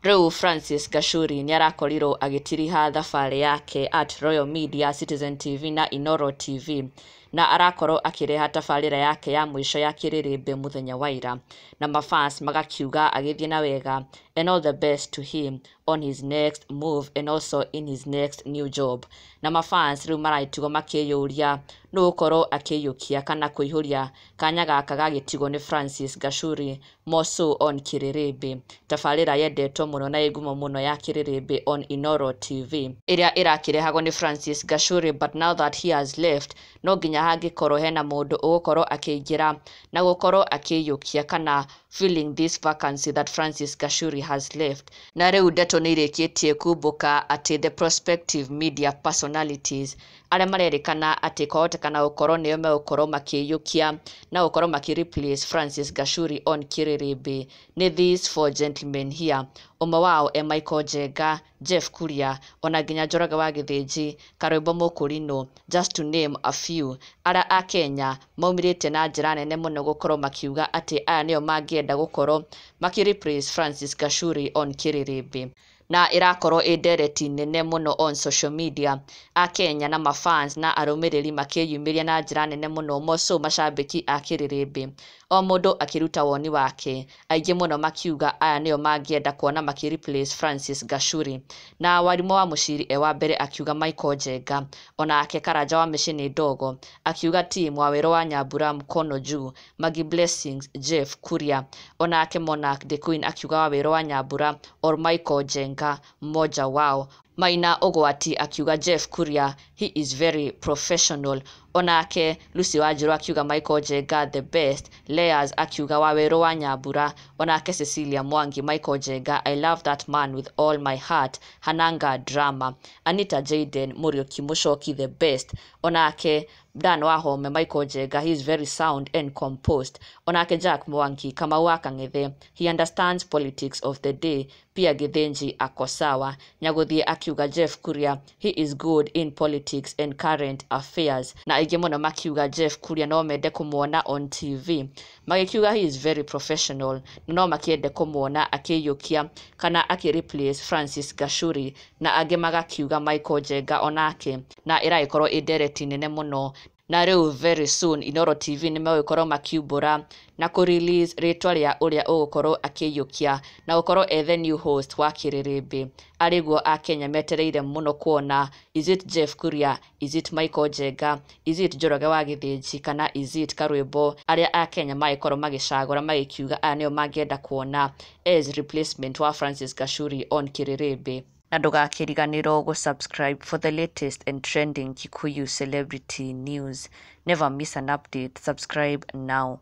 Riu Francis Gachuri niarakorirwo agitiriha thabarĩ yake at Royal Media, Citizen TV na Inoro TV, na arakorwo akireha tabarĩra yake ya mwisho ya Kiririmbi muthenya wa ira, na mafans magakiuga agithie na wega and all the best to him on his next move and also in his next new job. Na mafans riu maraitugo makiyuria no ukorwo akiyukia kana kuihuria kanya gaka gagitigo ni Francis Gachuri moso on Kiririmbi, tabarĩra yendetwo muno na igumo muno ya Kiririmbi on Inoro TV iria irakirehagwo ni Francis Gachuri. But now that he has left, no nginya hangikorwo hena mundu ugukorwo akiingira na gukorwo akiyukia kana filling this vacancy that Francis Gachuri has left. Na riu ndeto ni irikitie kumbuka ati the prospective media personalities aria marerikana ati kohotekana gukorwo nio megukorwo makiyukia na gukorwo makireplace Francis Gachuri on Kiririmbi ni these four gentlemen here. Umwe wao Michael Njenga, Jeff Kuria, ona nginya Njoroge wa Githinji, Karwimbo Mukurino, just to name a few. Aria a Kenya maumirite na njira nene muno gukorwo makiuga ati aya nio mangienda gukorwo makireplace Francis Gachuri on Kiririmbi, na irakorwo ndereti nene muno on social media. A Kenya na mafans na arumiriri makiyumiria na njira nene muno moso macambiki a Kiririmbi, o mundu akiruta woni wake. Aingi muno makiuga aya nio mangienda kuona makireplace Francis Gachuri, na warimo wa muciri wa mbere akiuga Michael Njenga, ona ake Karanja wa micini ndogo akiuga team wa Wero wa Nyambura mkono juu, Magi Blessings, Jeff Kuria, ona ake Monarch the Queen akiuga wa Wero wa Nyambura or Michael Njenga mmoja wao. Maina Ogwati akiuga Jeff Kuria, he is very professional, ona ake Lucy Wanjiru akiuga Michael Njenga the best, Layers akiuga wa Wero wa Nyambura, ona ake Cecilia Mwangi Michael Njenga, I love that man with all my heart, Hananga drama, Anita Jaden Muriuki Mushoki the best, ona ake Dan Wahome Michael Njenga, he is very sound and composed, ona ake Jack Mwangi Kamau wa Kang'ethe, he understands politics of the day, pia Githinji ako sawa. Nyaguthie akiuga Jeff Kuria, he is good in politics and current affairs, na aingi muno makiuga Jeff Kuria no mende kumuona on TV, magikiuga he is very professional, no makiende kumuona akiyukia kana akireplace Francis Gachuri, na angi magakiuga Michael Njenga onake, na iraikorwo indereti nene muno. Na riu very soon Inoro TV ni megukorwo makiumbura na ku-release ritwa ria uria ugukorwo akiyukia na gukorwo the new host wa Kiririmbi. Ariguo a Kenya metereire muno kuona, is it Jeff Kuria, is it Michael Njenga, is it Njoroge wa Githinji, kana is it Karwimbo, aria a Kenya magikorwo magicagura magikiuga aya nio mangienda kuona as replacement wa Francis Gachuri on Kiririmbi. Na ndugakiriganirwo subscribe for the latest and trending Kikuyu celebrity news. Never miss an update. Subscribe now.